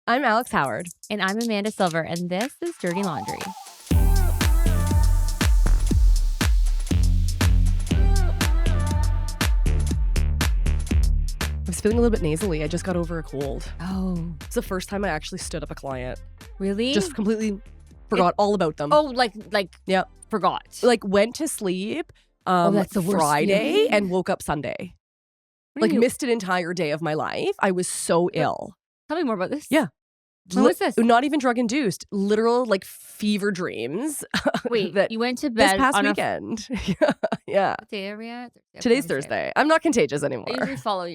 I'm Alex Howard. And I'm Amanda Silver, and this is Dirty Laundry. I was feeling a little bit nasally. I just got over a cold. Oh. It's the first time I actually stood up a client. Really? Just completely forgot all about them. Oh, like yeah, forgot. Like went to sleep that's the worst Friday feeling. and woke up Sunday. Like missed an entire day of my life. I was so ill. Tell me more about this. Yeah. When was this? Not even drug induced. Literal like fever dreams. Wait, that you went to bed this past on weekend. Yeah. What day are we at? Today's Thursday. I'm not contagious anymore. I usually follow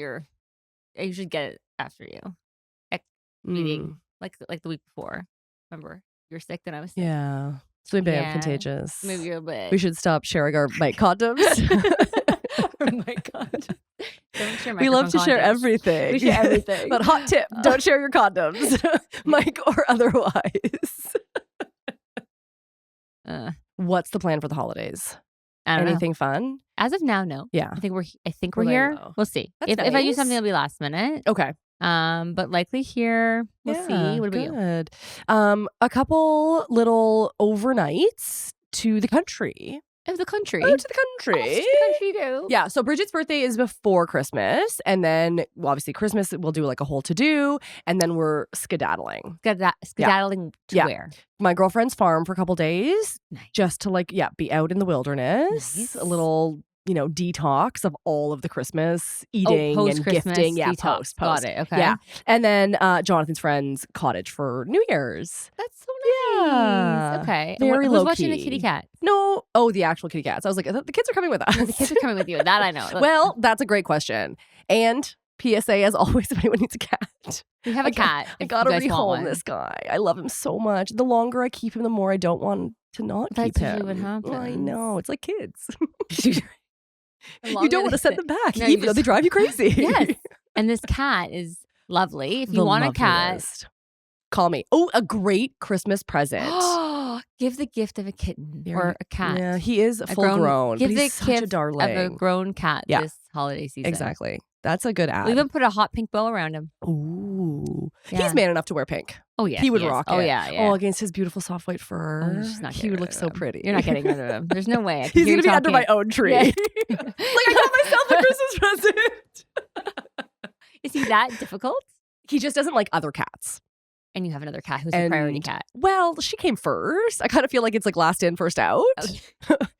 I usually get it after you. Meeting like the week before. Remember, you were sick, then I was sick. Yeah. So maybe I'm contagious. Maybe you're a bit. We should stop sharing our mic condoms. My God. Don't share we love to share everything. We share everything. But hot tip, don't share your condoms, mic or otherwise. What's the plan for the holidays? I don't Anything know. fun? As of now, no. Yeah. I think we're We're here. low. We'll see. That's If I do nice. something, it'll be last minute. Okay. But likely here. We'll see. What about you? Good. A couple little overnights to the country. Of the country. Oh, to the country. Oh, to the country too. Yeah, so Bridget's birthday is before Christmas, and then obviously Christmas we'll do like a whole to-do, and then we're skedaddling. Skedaddling to where? My girlfriend's farm for a couple days, Nice. just to be out in the wilderness. Nice. A little, detox of all of the Christmas eating and gifting. Yeah, detox. post. Got it. Okay. Yeah, and then Jonathan's friend's cottage for New Year's. That's so nice. Yeah. Okay. Very Who's watching the low-key. kitty cat? No, the actual kitty cats. I was like, the kids are coming with us. The kids are coming with you. That I know. Well, that's a great question. And PSA, as always, if anyone needs a cat. We have a cat. I gotta rehome this guy. I love him so much. The longer I keep him, the more I don't want to not keep him. That's usually what happens. I know. It's like kids. The You longer don't want to they send sit- them back, No, you even though just- they drive you crazy. Yes. And this cat is lovely. If you The want a cat, loveliest. Call me. Oh, a great Christmas present. give the gift of a kitten or a cat. Yeah, he is full grown. Give But the he's such a gift darling. of a grown cat Yeah. this holiday season. Exactly. That's a good ad. We'll even put a hot pink bow around him. Ooh. Yeah. He's man enough to wear pink. Oh yeah, He would is. rock Oh it. yeah, yeah. Oh, against his beautiful soft white fur. you're just not He getting would rid look of so him. pretty. You're not getting rid of him. There's no way. I can He's hear going to you be under my talking. own tree. Yeah. Like, I got myself a Christmas present. Is he that difficult? He just doesn't like other cats. And you have another cat who's a priority And- cat. Well, she came first. I kind of feel like it's like last in, first out.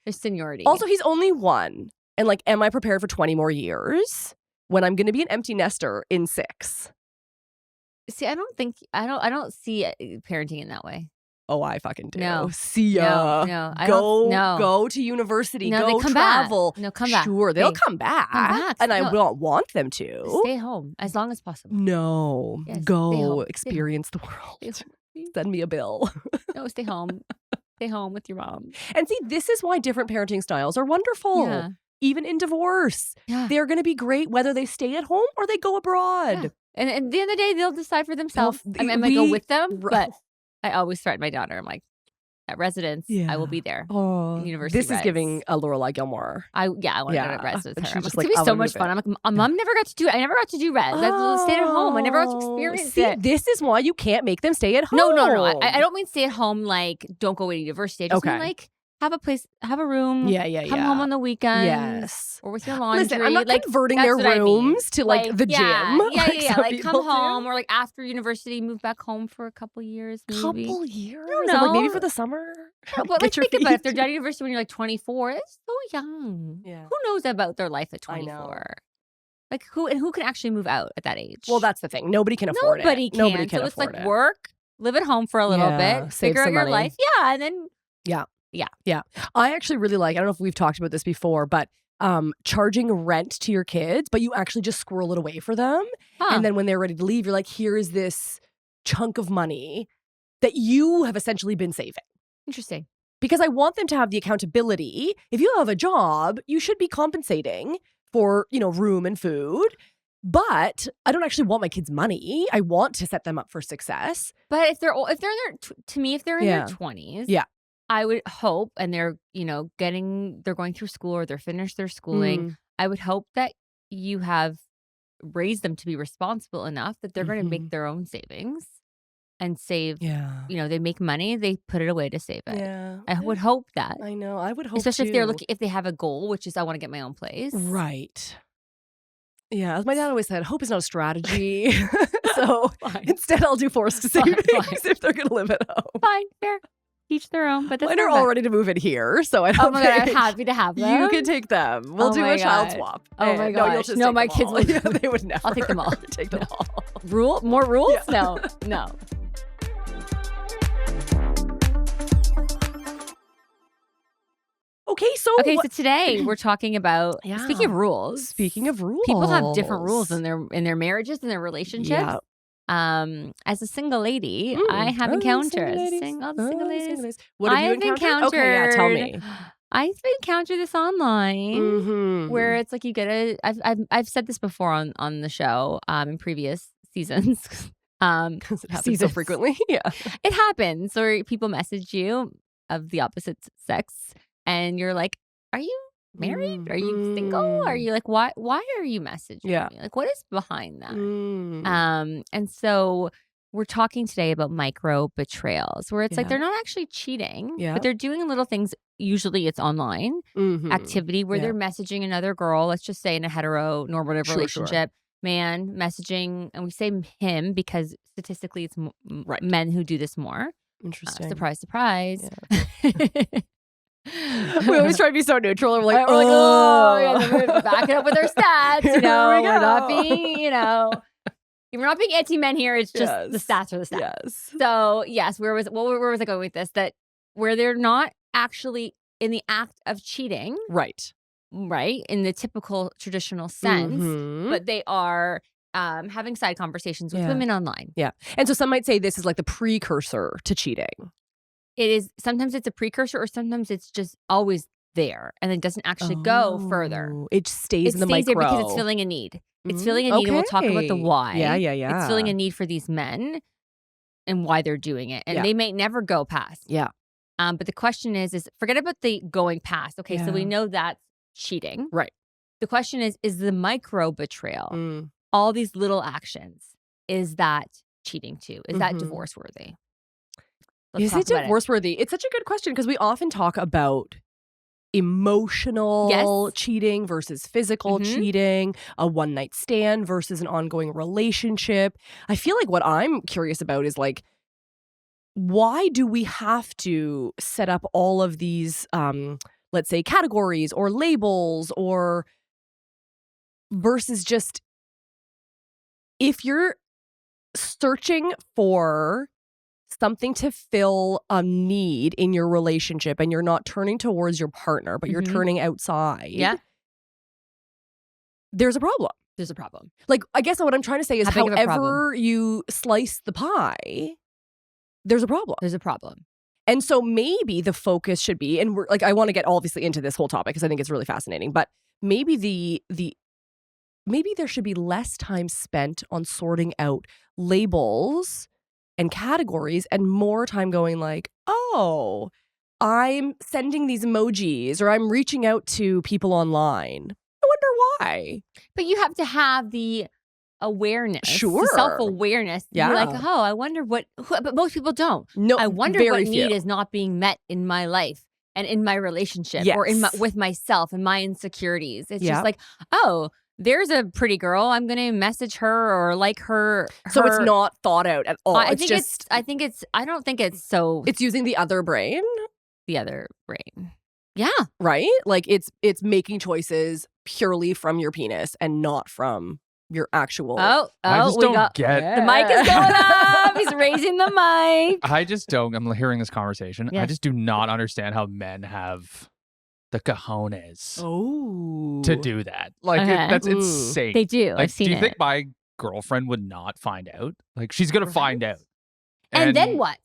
There's seniority. Also, he's only one. And like, am I prepared for 20 more years when I'm going to be an empty nester in 6? see, I don't see parenting in that way. Oh, I fucking do. No. See ya. No, I Go, don't. No. go to university. No, go they come back. travel. No, come back. Sure, they'll Hey, come back. back. And I No. will want them to. Stay home as long as possible. No. Yes, stay Go home. Stay experience the world. Stay home. Send me a bill. No, stay home. Stay home with your mom. And see, this is why different parenting styles are wonderful. Yeah. Even in divorce. Yeah. They're going to be great whether they stay at home or they go abroad. Yeah. And at the end of the day, they'll decide for themselves. I mean, I might go with them, but I always threaten my daughter. I'm like, at residence, I will be there. Oh, University this is res. giving a Lorelai Gilmore. I want to go Yeah. to res with And her. she's I'm just like, like, it's I gonna be so wanna much do fun. it. I'm like, Mom never got to do it. I never got to do res. I stayed at home. I never got to experience See, it. this is why you can't make them stay at home. No. I don't mean stay at home like don't go away to university. I just mean Okay. like have a place, have a room. Yeah. Come home on the weekends. Yes. Or with your laundry. Listen, I'm not like, converting that's their what I mean. rooms to like the yeah, gym. Yeah. some Like people come do. home or like after university, move back home for a couple years. Maybe. Couple years? don't Like maybe know. for the summer? No, but Get like your think about it. If feet. they're done at university when you're like 24, it's so young. Yeah. Who knows about their life at I 24? know. Like who can actually move out at that age? Well, that's the thing. Nobody can afford Nobody it. can. Nobody can so it's afford like it. work, live at home for a little Yeah, bit, save figure out some your money. life. Yeah, and then I actually really like, I don't know if we've talked about this before, but charging rent to your kids, but you actually just squirrel it away for them. huh. And then when they're ready to leave, you're like, here is this chunk of money that you have essentially been saving. Interesting. Because I want them to have the accountability. If you have a job, you should be compensating for, room and food. But I don't actually want my kids' money. I want to set them up for success. But if they're in their 20s, Yeah. I would hope, and they're they're going through school or they're finished their schooling. I would hope that you have raised them to be responsible enough that they're going to make their own savings. and save. Yeah. You know, they make money, they put it away to save it. Yeah. I would hope that. I know. I would hope Especially too. if they have a goal, which is I want to get my own place. Right. Yeah, as my dad always said, hope is not a strategy. So instead, I'll do forced savings if they're going to live at home. Fine, fair. Each their own. But mine are all ready to move in here, so I don't. Oh my god, I'm happy to have them. You can take them. We'll do a child swap. Oh my god, no, you'll just no, take my them kids all. will. Yeah, they would never. I'll take them all. Take them all. More rules? Yeah. No. Okay, so today we're talking about speaking of rules. Speaking of rules, people have different rules in their marriages and their relationships. Yeah. As a single lady, I have encountered single ladies. What have you encountered? Okay, yeah, tell me. I've encountered this online where it's like you get a. I've said this before on the show in previous seasons. It happens so frequently. Yeah, it happens. Or people message you of the opposite sex, and you're like, "Are you married? Are you single? Are you like why are you messaging me? Like what is behind that?" And so we're talking today about micro-betrayals, where it's like they're not actually cheating, but they're doing little things. Usually it's online activity where they're messaging another girl, let's just say in a heteronormative relationship, man messaging, and we say him because statistically it's men who do this more. Interesting. Surprise, surprise. We always try to be so neutral. We're like, we're back it up with our stats. You know, we're not being, we're not being anti-men here. It's just the stats are the stats. Yes. So yes, where was I going with this? That where they're not actually in the act of cheating, right, in the typical traditional sense, but they are having side conversations with women online. Yeah, and so some might say this is like the precursor to cheating. It is. Sometimes it's a precursor, or sometimes it's just always there, and it doesn't actually go further. It stays in the micro there because it's filling a need. It's filling a need, and we'll talk about the why. Yeah. It's filling a need for these men and why they're doing it, and they may never go past. Yeah. But the question is forget about the going past. Okay, so we know that's cheating, right? The question is the micro-betrayal, all these little actions, is that cheating too? Is that divorce worthy? Is it divorce worthy? It's such a good question because we often talk about emotional cheating versus physical cheating, a one-night stand versus an ongoing relationship. I feel like what I'm curious about is like, why do we have to set up all of these, let's say, categories or labels, or versus just if you're searching for something to fill a need in your relationship and you're not turning towards your partner, but you're turning outside. There's a problem. Like, I guess what I'm trying to say is however you slice the pie, there's a problem. And so maybe the focus should be, and we're like, I want to get obviously into this whole topic because I think it's really fascinating, but maybe maybe there should be less time spent on sorting out labels and categories and more time going like, oh, I'm sending these emojis or I'm reaching out to people online. I wonder why. But you have to have the awareness, the self-awareness. Yeah. You're like, oh, I wonder but most people don't. No, I wonder what need is not being met in my life and in my relationship or with myself and my insecurities. It's just like, oh, there's a pretty girl. I'm going to message her or like her. So it's not thought out at all. I don't think it's so. It's using the other brain. Yeah. Right? Like it's making choices purely from your penis and not from your actual. I just don't get. The mic is going up. He's raising the mic. I just don't. I'm hearing this conversation. Yes. I just do not understand how men have the cojones to do that. Like that's insane. They do. Like, I've seen it. Do you think my girlfriend would not find out? Like she's gonna find out. And then what?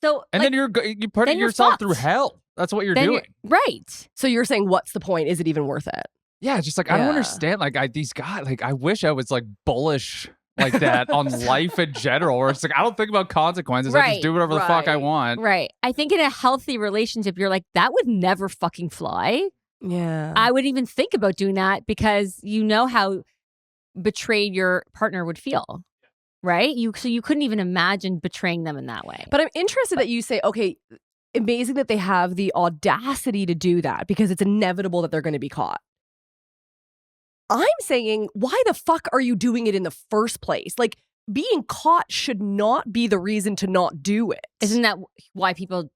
So and then you're putting yourself through hell. That's what you're doing. Right. So you're saying, what's the point? Is it even worth it? Yeah, just like I don't understand. Like these guys. Like I wish I was like bullish like that on life in general. Where it's like I don't think about consequences. I just do whatever the fuck I want. Right. I think in a healthy relationship, you're like, that would never fucking fly. Yeah. I wouldn't even think about doing that because you know how betrayed your partner would feel. right? So you couldn't even imagine betraying them in that way. But I'm interested that you say, okay, amazing that they have the audacity to do that because it's inevitable that they're going to be caught. I'm saying, why the fuck are you doing it in the first place? Like, being caught should not be the reason to not do it. Isn't that why people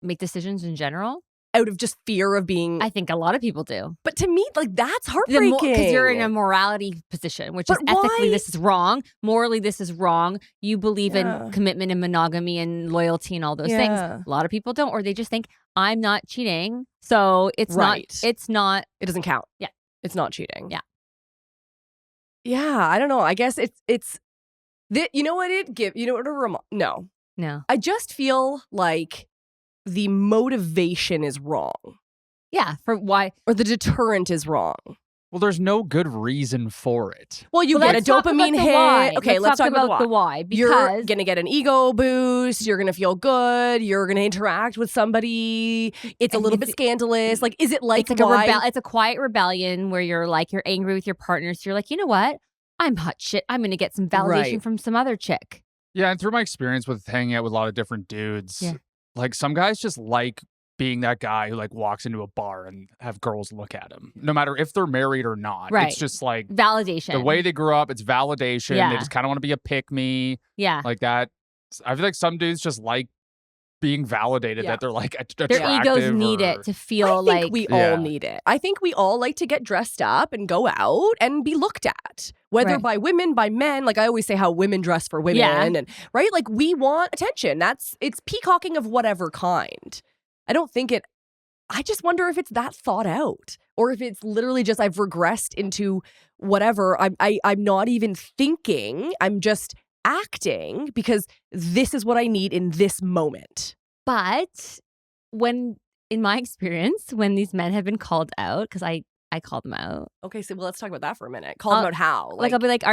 make decisions in general? Out of just fear of being... I think a lot of people do. But to me, like, that's heartbreaking. Because you're in a morality position, which is ethically this is wrong. Morally, this is wrong. You believe in commitment and monogamy and loyalty and all those things. A lot of people don't. Or they just think, I'm not cheating. So it's not... It doesn't count. Yeah. It's not cheating. Yeah. Yeah, I don't know. I guess it's... You know what it give? You know what it No. I just feel like the motivation is wrong. Yeah, for why? Or the deterrent is wrong. Well, there's no good reason for it. Well, you get a dopamine hit. Why. Okay, let's talk about the why. Because you're going to get an ego boost. You're going to feel good. You're going to interact with somebody. It's a little bit scandalous. Like, is it like it's it's a quiet rebellion where you're like, you're angry with your partner. So you're like, you know what? I'm hot shit. I'm going to get some validation from some other chick. Yeah, and through my experience with hanging out with a lot of different dudes, like some guys just like being that guy who like walks into a bar and have girls look at him, no matter if they're married or not. Right. It's just like validation. The way they grew up, it's validation. They just kind of want to be a pick-me. Yeah. Like that. I feel like some dudes just like being validated that they're like attractive. Their egos need it to feel I think we all need it. I think we all like to get dressed up and go out and be looked at, whether by women, by men. Like I always say how women dress for women and right. Like we want attention. It's peacocking of whatever kind. I don't think I just wonder if it's that thought out or if it's literally just I've regressed into whatever. I'm not even thinking. I'm just acting because this is what I need in this moment. But in my experience, when these men have been called out, because I called them out. Okay, so let's talk about that for a minute. Call them out how? Like I'll be like,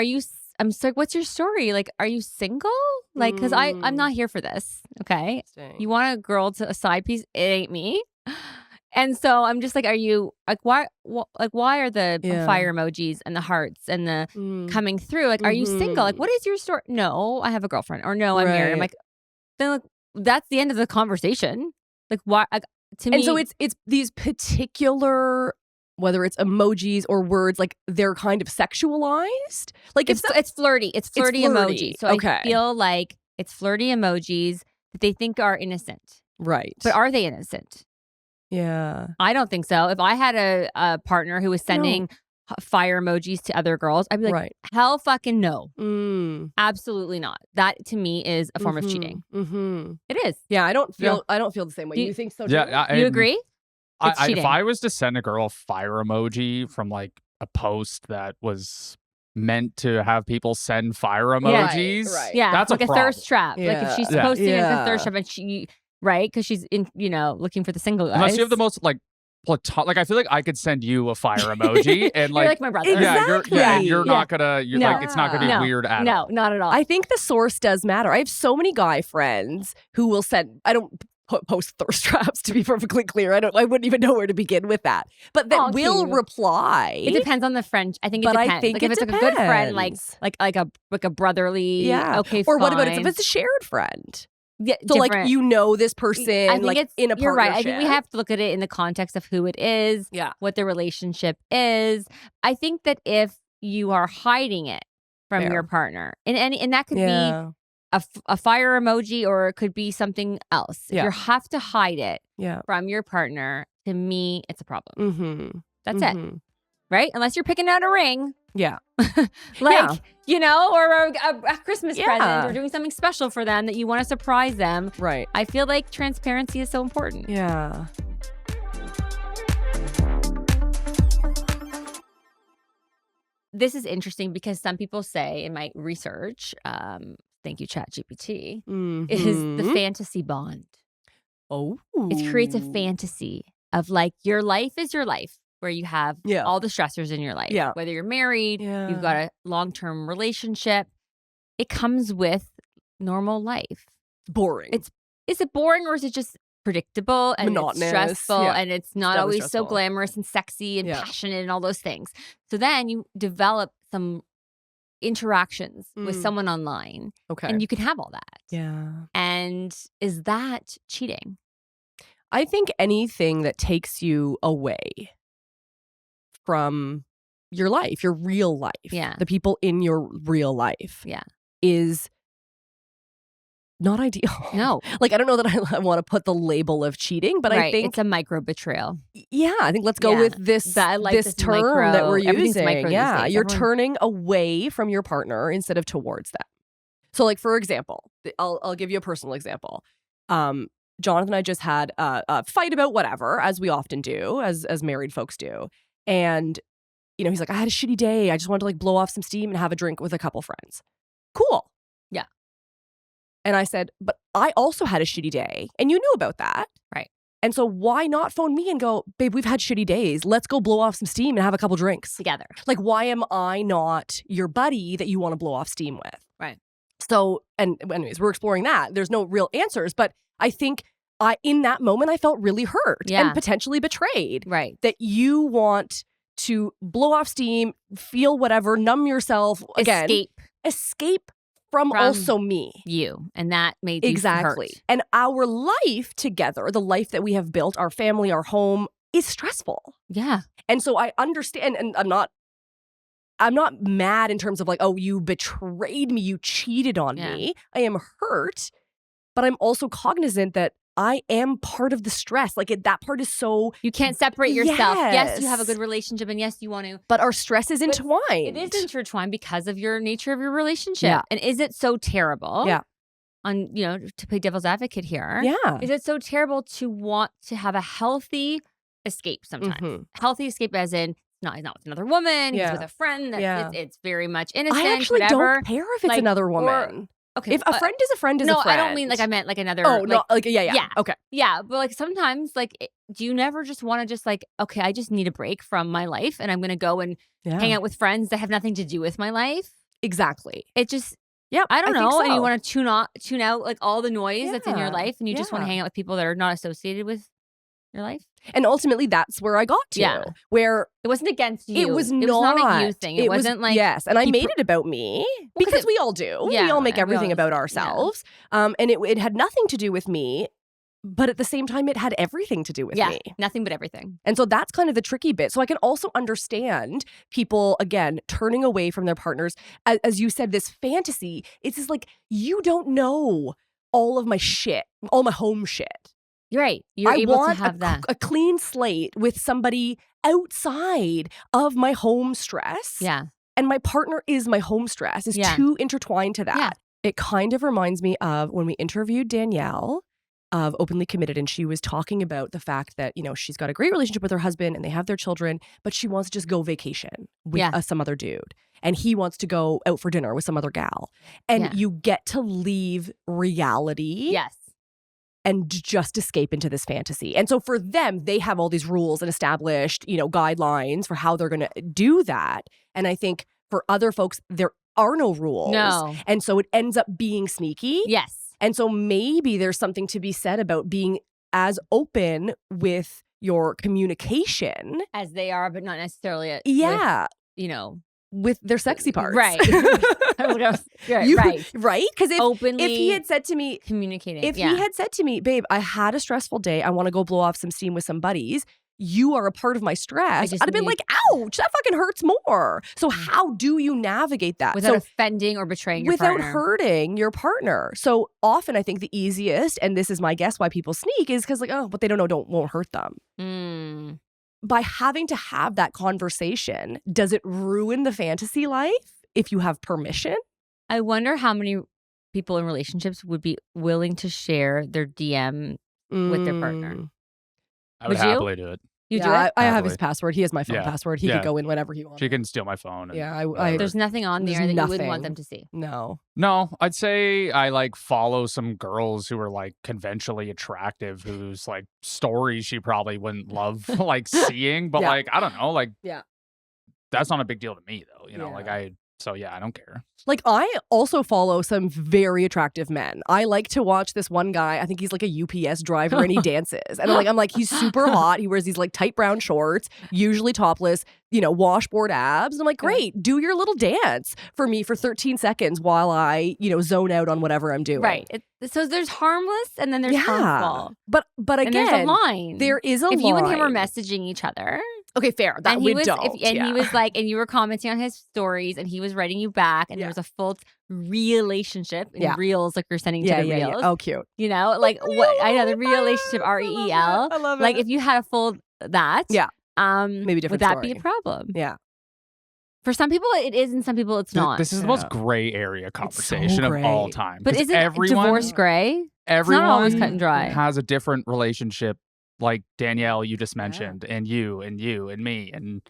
I'm so what's your story? Like, are you single? Like, because I'm not here for this. Okay. You want a girl to a side piece? It ain't me. And so I'm just like, are you like why are the fire emojis and the hearts and the coming through? Like, are you single? Like, what is your story? No, I have a girlfriend. Or no, I'm married. I'm like, then like, that's the end of the conversation. Like, why? Like, to me, and so it's these particular, whether it's emojis or words, like they're kind of sexualized. Like it's flirty. It's flirty emojis. So I feel like it's flirty emojis that they think are innocent. Right. But are they innocent? Yeah. I don't think so. If I had a partner who was sending fire emojis to other girls, I'd be like, hell fucking no. Absolutely not. That to me is a form of cheating. It is. Yeah, I don't feel the same way. You think so too? Yeah, you agree? If I was to send a girl a fire emoji from like a post that was meant to have people send fire emojis, that's like a thirst trap. Yeah. Like if she's posting it as a thirst trap and she because she's in looking for the single guys. Unless you have the most like like I feel like I could send you a fire emoji and like you're like my brother. Exactly. And you're not gonna like it's not gonna be weird at all. No, not at all. I think the source does matter. I have so many guy friends who will send. I don't post thirst traps, to be perfectly clear. I wouldn't even know where to begin with that. But that will reply. It depends on the friend. I think it depends. I think like if it's like a good friend, like a brotherly, okay, or fine. what about if it's a shared friend? Yeah, so different. Like know this person I think like in a partnership. You're right. I think we have to look at it in the context of who it is, what the relationship is. I think that if you are hiding it from your partner, and that could be a fire emoji or it could be something else. If you have to hide it from your partner, to me, it's a problem. That's it. Right? Unless you're picking out a ring. Yeah. Or a Christmas present or doing something special for them that you want to surprise them. Right. I feel like transparency is so important. Yeah. This is interesting because some people say in my research, thank you, ChatGPT, is the fantasy bond. Oh. It creates a fantasy of like your life is your life. Where you have all the stressors in your life. Yeah. Whether you're married, you've got a long-term relationship. It comes with normal life. Boring. Is it boring or is it just predictable and monotonous, it's stressful and it's not always so glamorous and sexy and passionate and all those things. So then you develop some interactions with someone online. Okay. And you can have all that. Yeah. And is that cheating? I think anything that takes you away from your life, your real life, the people in your real life, is not ideal. No. Like, I don't know that I want to put the label of cheating, but I think it's a micro-betrayal. Yeah, I think let's go with this this term that we're using. Yeah, you're turning away from your partner instead of towards them. So, like, for example, I'll give you a personal example. Jonathan and I just had a fight about whatever, as we often do, as married folks do. And, you know, he's like, I had a shitty day. I just wanted to like blow off some steam and have a drink with a couple friends. Cool. Yeah. And I said, but I also had a shitty day. And you knew about that. Right. And so why not phone me and go, babe, we've had shitty days. Let's go blow off some steam and have a couple drinks. Together. Like, why am I not your buddy that you want to blow off steam with? Right. So, and anyways, we're exploring that. There's no real answers, but I think in that moment, I felt really hurt and potentially betrayed. Right. That you want to blow off steam, feel whatever, numb yourself. Again, escape from also me. You. And that made you exactly. hurt. And our life together, the life that we have built, our family, our home, is stressful. Yeah. And so I understand, and I'm not mad in terms of like, oh, you betrayed me, you cheated on me. I am hurt, but I'm also cognizant that I am part of the stress. Like that part is so... You can't separate yourself. Yes, you have a good relationship and yes, you want to. But our stress is entwined. It is intertwined because of your nature of your relationship. Yeah. And is it so terrible? Yeah. On, you know, to play devil's advocate here. Yeah. Is it so terrible to want to have a healthy escape sometimes? Mm-hmm. Healthy escape as in, he's not with another woman. He's with a friend. It's very much innocent. I actually don't care if it's another woman. Okay, if a friend is a friend is a friend. No, I don't mean like I meant like another. Oh, no, like yeah. Okay. Yeah, but like sometimes like do you never just want to just like, okay, I just need a break from my life and I'm going to go and hang out with friends that have nothing to do with my life? Exactly. It just I don't know. So. And you want to tune out like all the noise that's in your life and you just want to hang out with people that are not associated with your life. And ultimately, that's where I got to. Where it wasn't against you. It was not a you thing. It wasn't like and I made it about me because we all do. We all make everything about ourselves. And it had nothing to do with me, but at the same time, it had everything to do with me. Nothing but everything. And so that's kind of the tricky bit. So I can also understand people again turning away from their partners, as you said, this fantasy. It's just like you don't know all of my shit, all my home shit. You're right. You're able to have that. A clean slate with somebody outside of my home stress. Yeah. And my partner is my home stress. Is too intertwined to that. Yeah. It kind of reminds me of when we interviewed Danielle of Openly Committed, and she was talking about the fact that, you know, she's got a great relationship with her husband and they have their children, but she wants to just go vacation with some other dude. And he wants to go out for dinner with some other gal. And you get to leave reality. Yes. And just escape into this fantasy. And so for them, they have all these rules and established, you know, guidelines for how they're going to do that. And I think for other folks, there are no rules. No. And so it ends up being sneaky. Yes. And so maybe there's something to be said about being as open with your communication. As they are, but not necessarily with, you know. With their sexy parts. Right. Right? Because if he had said to me, communicating. If he had said to me, babe, I had a stressful day. I want to go blow off some steam with some buddies. You are a part of my stress. I'd have been like, ouch, that fucking hurts more. So how do you navigate that? Without offending or betraying your partner. Without hurting your partner. So often I think the easiest, and this is my guess why people sneak, is because like, oh, what they don't know won't hurt them. By having to have that conversation, does it ruin the fantasy life if you have permission? I wonder how many people in relationships would be willing to share their DM with their partner. I would happily do it. You do it? I have his password. He has my phone password. He could go in whenever he wants. She can steal my phone. There's nothing on there that you wouldn't want them to see. No, I'd say I like follow some girls who are like conventionally attractive, whose like stories she probably wouldn't love like seeing, but like I don't know, like that's not a big deal to me though. You know, like So yeah, I don't care. Like, I also follow some very attractive men. I like to watch this one guy. I think he's like a UPS driver and he dances. And I'm like, he's super hot. He wears these like tight brown shorts, usually topless, washboard abs. And I'm like, great, do your little dance for me for 13 seconds while I, zone out on whatever I'm doing. Right. So there's harmless and then there's harmful. But again, and there's a line. There is a line. If you and him are messaging each other. Okay, fair. That we don't. He was like, and you were commenting on his stories and he was writing you back and there was a full relationship in reels, like you're sending to the reels. Yeah. Oh, cute. Like what I know, the real relationship, REEL. I love it. Like if you had a full that. Yeah. Maybe different would that story. be a problem? Yeah. For some people it is and some people it's not. This is the most gray area conversation of all time. But isn't divorce gray? Everyone it's not always cut and dry. Has a different relationship. Like Danielle, you just mentioned, and you and me, and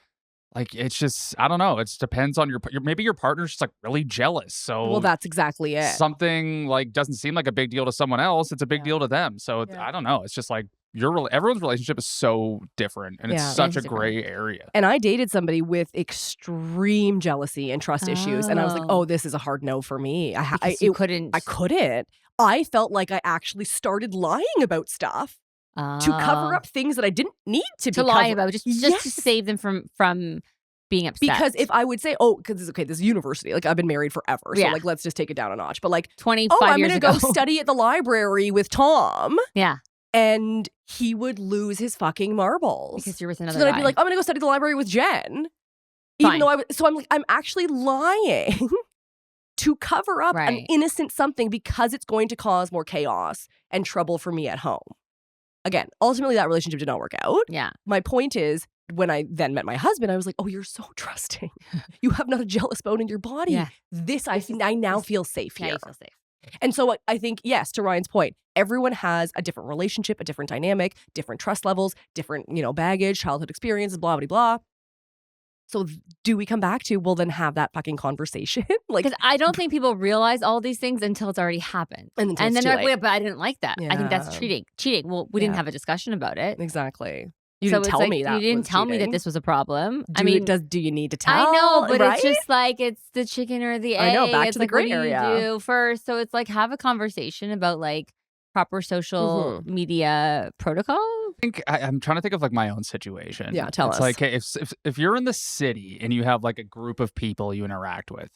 like it's just I don't know. It depends on maybe your partner's just like really jealous. So well, that's exactly it. Something like doesn't seem like a big deal to someone else. It's a big deal to them. So I don't know. It's just like everyone's relationship is so different, and it's such a gray area. And I dated somebody with extreme jealousy and trust issues, and I was like, oh, this is a hard no for me. I couldn't. I felt like I actually started lying about stuff. To cover up things that I didn't need to lie about, just to save them from being upset. Because if I would say, because this is university, like I've been married forever, so like let's just take it down a notch. But like 25 years ago, I'm gonna go study at the library with Tom. Yeah, and he would lose his fucking marbles because you're with another. So then guy. I'd be like, I'm gonna go study at the library with Jen, even though I'm actually lying to cover up an innocent something because it's going to cause more chaos and trouble for me at home. Again, ultimately, that relationship did not work out. Yeah. My point is, when I then met my husband, I was like, oh, you're so trusting. You have not a jealous bone in your body. Yeah. I now feel safe here. Now you feel safe. And so I think, yes, to Ryan's point, everyone has a different relationship, a different dynamic, different trust levels, different, baggage, childhood experiences, blah, blah, blah. So do we come back to, well, then have that fucking conversation? Because I don't think people realize all these things until it's already happened. And then they're like, wait, but I didn't like that. I think that's cheating. Well, we didn't have a discussion about it. Exactly. You didn't tell me that. You didn't tell me that this was a problem. Do you need to tell? I know, but it's just like it's the chicken or the egg. I know, back it's to the gray area. What do you do first? So it's like have a conversation about like proper social media protocol. I'm trying to think of like my own situation. Yeah, tell us. It's like, hey, if you're in the city and you have like a group of people you interact with,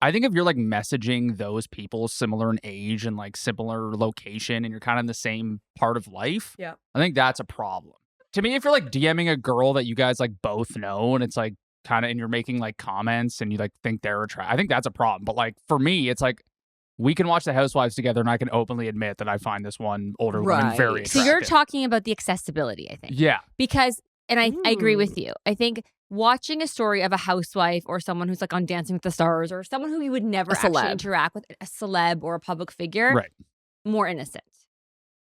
I think if you're like messaging those people similar in age and like similar location and you're kind of in the same part of life, I think that's a problem. To me, if you're like DMing a girl that you guys like both know and it's like kind of, and you're making like comments and you like think they're attractive, I think that's a problem. But like for me, it's like, we can watch The Housewives together and I can openly admit that I find this one older woman very attractive. So you're talking about the accessibility, I think. Yeah. Because, and I agree with you. I think watching a story of a housewife or someone who's like on Dancing with the Stars or someone who you would never actually interact with, a celeb or a public figure, more innocent.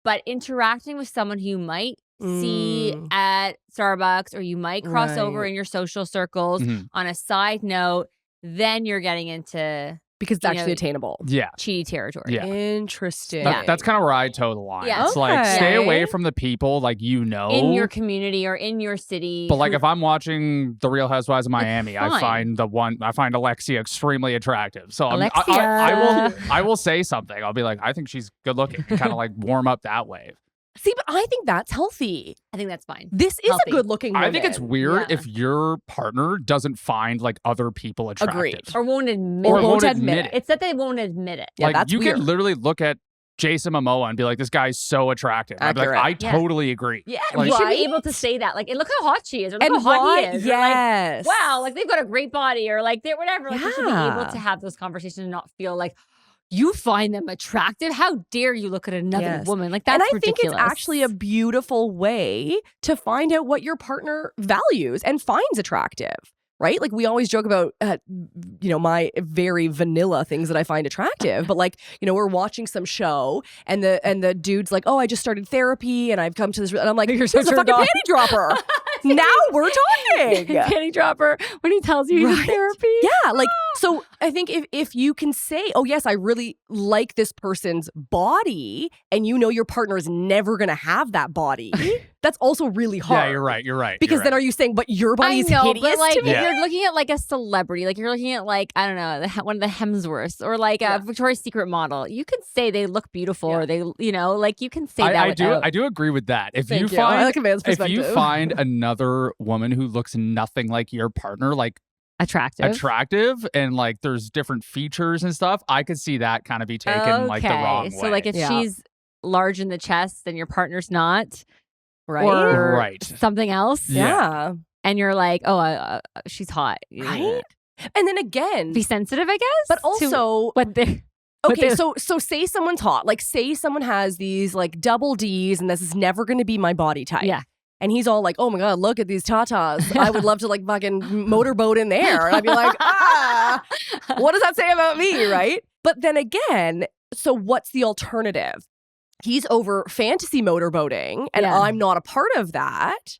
But interacting with someone who you might see at Starbucks or you might cross over in your social circles on a side note, then you're getting into... Because it's actually attainable. Yeah. Cheaty territory. Yeah. Interesting. That's kind of where I toe the line. Yeah. It's like, stay away from the people like in your community or in your city. But like if I'm watching The Real Housewives of Miami, I find Alexia extremely attractive. So I will say something. I'll be like, I think she's good looking. Kind of like warm up that way. See, but I think that's healthy. I think that's fine. This is a good-looking woman. I think it's weird if your partner doesn't find like other people attractive. Agreed. Or won't admit it. Or won't admit it. It's that they won't admit it. Yeah, like that's you weird. can literally look at Jason Momoa and be like, this guy's so attractive. I'd be like, I totally agree. Yeah, you should be able to say that. Like, look how hot she is, or look how hot he is. Yes. Or like, wow, like they've got a great body, or like they're whatever. Like, you should be able to have those conversations and not feel like, you find them attractive? How dare you look at another woman? Like, that's ridiculous. And I think it's actually a beautiful way to find out what your partner values and finds attractive, right? Like, we always joke about, my very vanilla things that I find attractive. But like, we're watching some show and the dude's like, oh, I just started therapy and I've come to this. And I'm like, you're such a fucking panty dropper. Now we're talking. Panty dropper when he tells you he's in therapy. Yeah, like, so I think if you can say, oh yes, I really like this person's body, and you know your partner is never going to have that body, that's also really hard. Yeah, you're right. Because then are you saying, but your body's hideous but like to me? if you're looking at like a celebrity, like you're looking at like, I don't know, one of the Hemsworths or like a Victoria's Secret model, you could say they look beautiful or they, you know, like you can say that. I do agree with that. If Thank you you. find I like a man's if perspective. you find another woman who looks nothing like your partner, like attractive and like there's different features and stuff, I could see that kind of be taken like the wrong way. So like if she's large in the chest and your partner's not, right? Or something else, yeah. And you're like, oh, she's hot, right? And then again, be sensitive, I guess. But also, what they. Okay, so say someone's hot. Like, say someone has these like double Ds, and this is never going to be my body type. Yeah. And he's all like, oh my God, look at these tatas. I would love to like fucking motorboat in there. And I'd be like, what does that say about me, right? But then again, so what's the alternative? He's over fantasy motorboating, and I'm not a part of that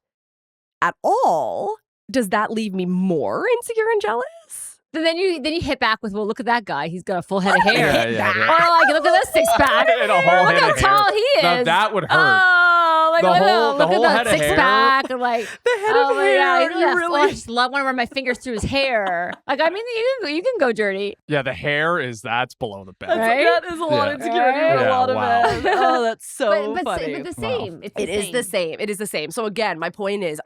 at all. Does that leave me more insecure and jealous? Then you hit back with, well, look at that guy. He's got a full head of hair. Yeah. Or like, look at this six pack. And a whole look head how of tall hair. he is. Now, that would hurt. Oh, like The look whole at head that of six hair. pack. And like the head oh of my hair. God, I Really? just want to run my fingers through his hair. Like, I mean, you can go dirty. Yeah, the hair that's below the belt. Right? That is a lot of insecurity Right? for a lot of wow. men. Oh, that's so but funny. the same. It's the It is the same. It is the same. So again, my point is,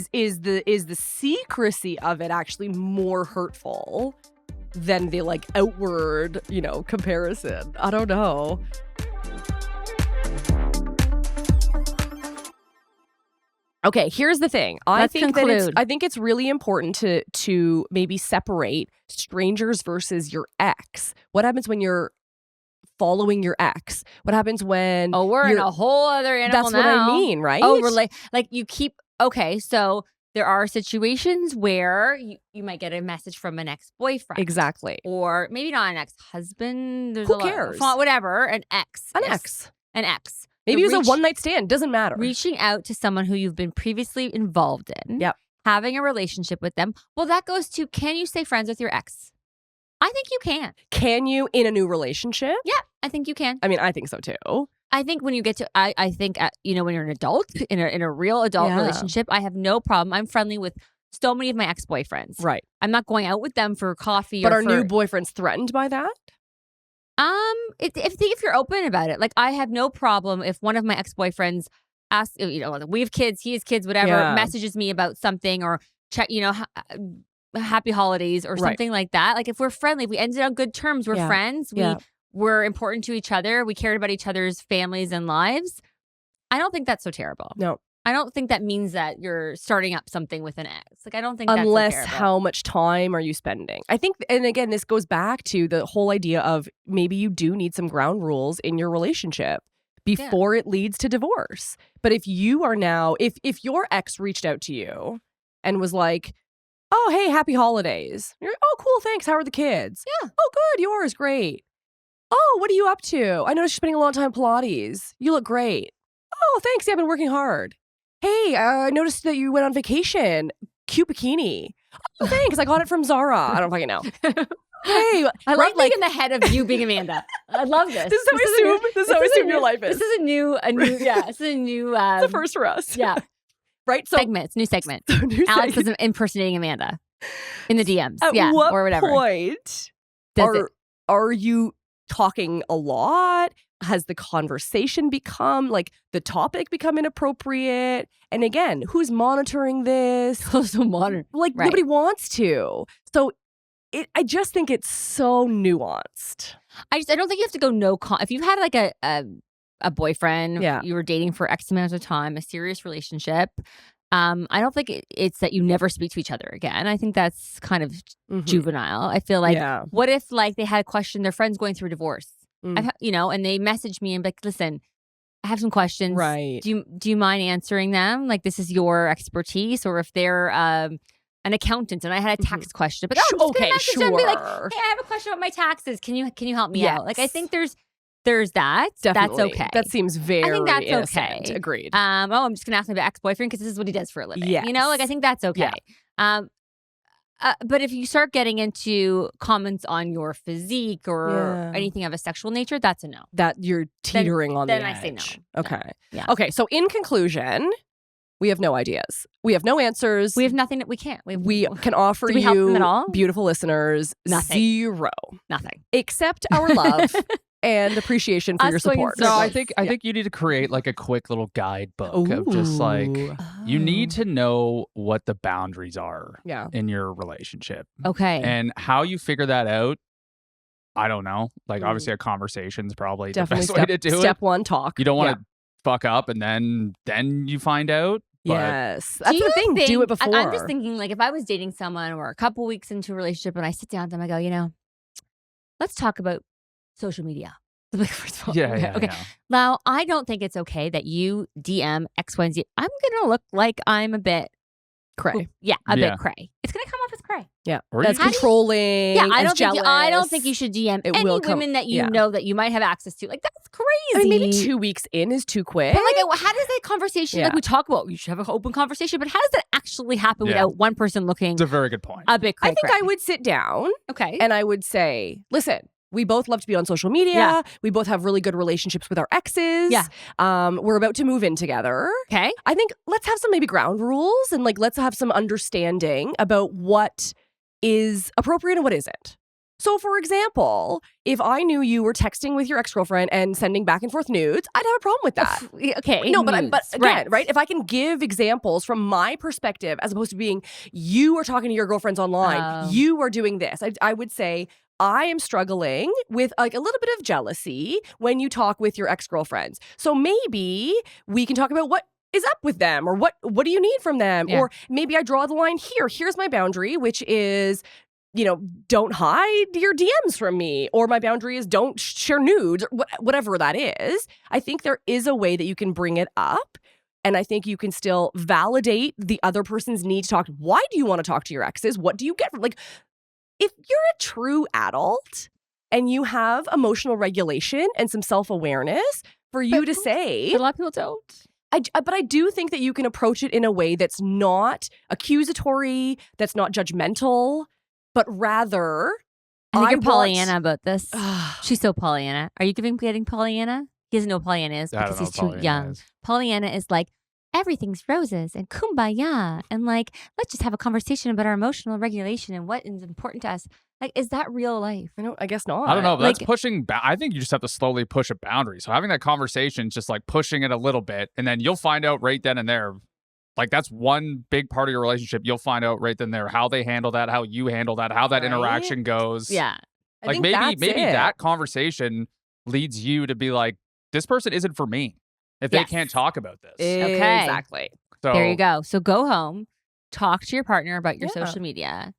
is the secrecy of it actually more hurtful than the like outward, comparison? I don't know. Okay, here's the thing. I think it's really important to maybe separate strangers versus your ex. What happens when you're following your ex? What happens when we're in a whole other animal now? That's what I mean, right? Oh, we're like you keep so there are situations where you might get a message from an ex-boyfriend. Exactly. Or maybe not an ex-husband. There's Who cares? Whatever, an ex. An ex. Maybe it was a one-night stand. Doesn't matter. Reaching out to someone who you've been previously involved in. Yep. Having a relationship with them. Well, that goes to, can you stay friends with your ex? I think you can. Can you in a new relationship? Yeah, I think you can. I mean, I think so too. I think when you get to, I think, when you're an adult, in a real adult relationship, I have no problem. I'm friendly with so many of my ex-boyfriends. Right. I'm not going out with them for coffee. But are new boyfriends threatened by that? If you're open about it, like I have no problem if one of my ex-boyfriends asks, we have kids, he has kids, whatever, messages me about something or check, happy holidays or something like that. Like if we're friendly, if we ended on good terms, we're friends. We're important to each other. We cared about each other's families and lives. I don't think that's so terrible. No. I don't think that means that you're starting up something with an ex. Like, I don't think unless that's so how much time are you spending? I think, and again, this goes back to the whole idea of maybe you do need some ground rules in your relationship before it leads to divorce. But if you are now, if your ex reached out to you and was like, oh, hey, happy holidays. You're like, oh, cool, thanks. How are the kids? Yeah. Oh, good. Yours, great. Oh, what are you up to? I noticed you're spending a lot of time Pilates. You look great. Oh, thanks. Yeah, I've been working hard. Hey, I noticed that you went on vacation. Cute bikini. Oh, thanks. I got it from Zara. I don't fucking know. Hey, I love being in the head of you being Amanda. I love this. This is how I assume your life is. This is a new. This is a new. It's a first for us. Yeah. Right. So segment. It's a new segment. Alex is impersonating Amanda in the DMs. At what or whatever. Point are you talking a lot? Has the conversation become the topic become inappropriate? And again, who's monitoring this? So modern. Nobody wants to. So I just think it's so nuanced. I don't think you have to go if you've had a boyfriend, you were dating for X amount of time, a serious relationship. I don't think it's that you never speak to each other again. I think that's kind of juvenile. I feel like, what if they had a question, their friend's going through a divorce, and they message me and be like, listen, I have some questions. Right. Do you mind answering them? Like, this is your expertise. Or if they're an accountant and I had a tax question, but okay, sure. And be like, hey, I have a question about my taxes. Can you help me out? Like, I think there's that. Definitely. That's okay. That seems very I think that's innocent. okay. Agreed. I'm just gonna ask my ex-boyfriend because this is what he does for a living. Yes. I think that's okay. Yeah. But if you start getting into comments on your physique or anything of a sexual nature, that's a no. That you're teetering on the edge. Then I say no. Okay. Yeah. Okay. So in conclusion, we have no ideas. We have no answers. We have nothing that we can't. We can offer we help them at all? beautiful listeners, Nothing. zero. Nothing. Except our love and appreciation for your support. No, I think you need to create like a quick little guidebook of just like you need to know what the boundaries are in your relationship. Okay. And how you figure that out, I don't know. Like obviously a conversation's probably Definitely the best way to do it. Step one, talk. You don't want to fuck up and then you find out. Yes. That's the thing. Do it before. I'm just thinking, like, if I was dating someone or a couple weeks into a relationship and I sit down with them, I go, let's talk about social media. Like, first of all, okay. Now, I don't think it's okay that you DM X, Y, and Z. I'm going to look like I'm a bit cray. A bit cray. It's going to come off as cray. Yeah. That's controlling. I don't think you should DM any women that you know that you might have access to. Like, that's crazy. I mean, maybe 2 weeks in is too quick. But like, how does that conversation, like we talk about, you should have an open conversation, but how does that actually happen without one person looking It's a very good point. A bit cray? I think I would sit down. Okay. And I would say, listen, we both love to be on social media. Yeah. We both have really good relationships with our exes. Yeah. We're about to move in together. Okay. I think let's have some maybe ground rules and like let's have some understanding about what is appropriate and what isn't. So for example, if I knew you were texting with your ex-girlfriend and sending back and forth nudes, I'd have a problem with that. Okay. No, but again, right? If I can give examples from my perspective as opposed to being you are talking to your girlfriends online, you are doing this. I would say I am struggling with like a little bit of jealousy when you talk with your ex-girlfriends. So maybe we can talk about what is up with them or what do you need from them? Yeah. Or maybe I draw the line here. Here's my boundary, which is, don't hide your DMs from me. Or my boundary is don't share nudes, or whatever that is. I think there is a way that you can bring it up. And I think you can still validate the other person's need to talk. Why do you want to talk to your exes? What do you get from if you're a true adult and you have emotional regulation and some self-awareness for you to say... But a lot of people don't. But I do think that you can approach it in a way that's not accusatory, that's not judgmental, but rather... I think you're Pollyanna about this. She's so Pollyanna. Are you getting Pollyanna? He doesn't know what Pollyanna is because he's too young. Pollyanna is like, everything's roses and kumbaya and like let's just have a conversation about our emotional regulation and what is important to us. Like, is that real life? I guess not. I don't know, but that's pushing I think you just have to slowly push a boundary. So having that conversation is just like pushing it a little bit, and then you'll find out right then and there. Like, that's one big part of your relationship. You'll find out right then and there how they handle that, how you handle that, how that interaction goes. Yeah. Like maybe that conversation leads you to be like, this person isn't for me. If they can't talk about this. Okay. Exactly. So, there you go. So go home, talk to your partner about your social media,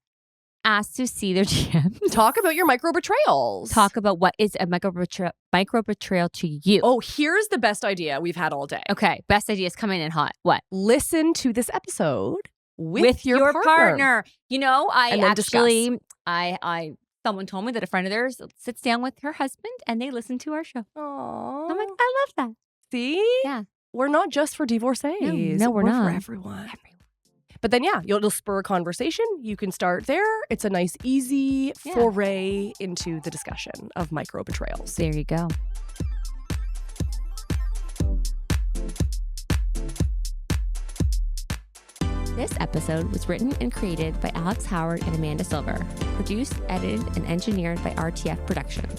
ask to see their DMs. Talk about your micro-betrayals. Talk about what is a micro-betrayal to you. Oh, here's the best idea we've had all day. Okay. Best idea is coming in hot. What? Listen to this episode with your partner. Someone told me that a friend of theirs sits down with her husband and they listen to our show. Aww. I'm like, I love that. See? Yeah. We're not just for divorcees. No, we're not. For everyone. But then, you'll spur a conversation. You can start there. It's a nice, easy foray into the discussion of micro-betrayals. There you go. This episode was written and created by Alex Howard and Amanda Silver. Produced, edited, and engineered by RTF Productions.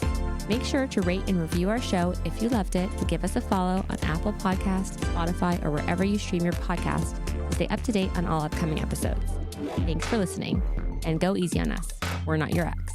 Make sure to rate and review our show if you loved it, and give us a follow on Apple Podcasts, Spotify, or wherever you stream your podcast to stay up to date on all upcoming episodes. Thanks for listening, and go easy on us. We're not your ex.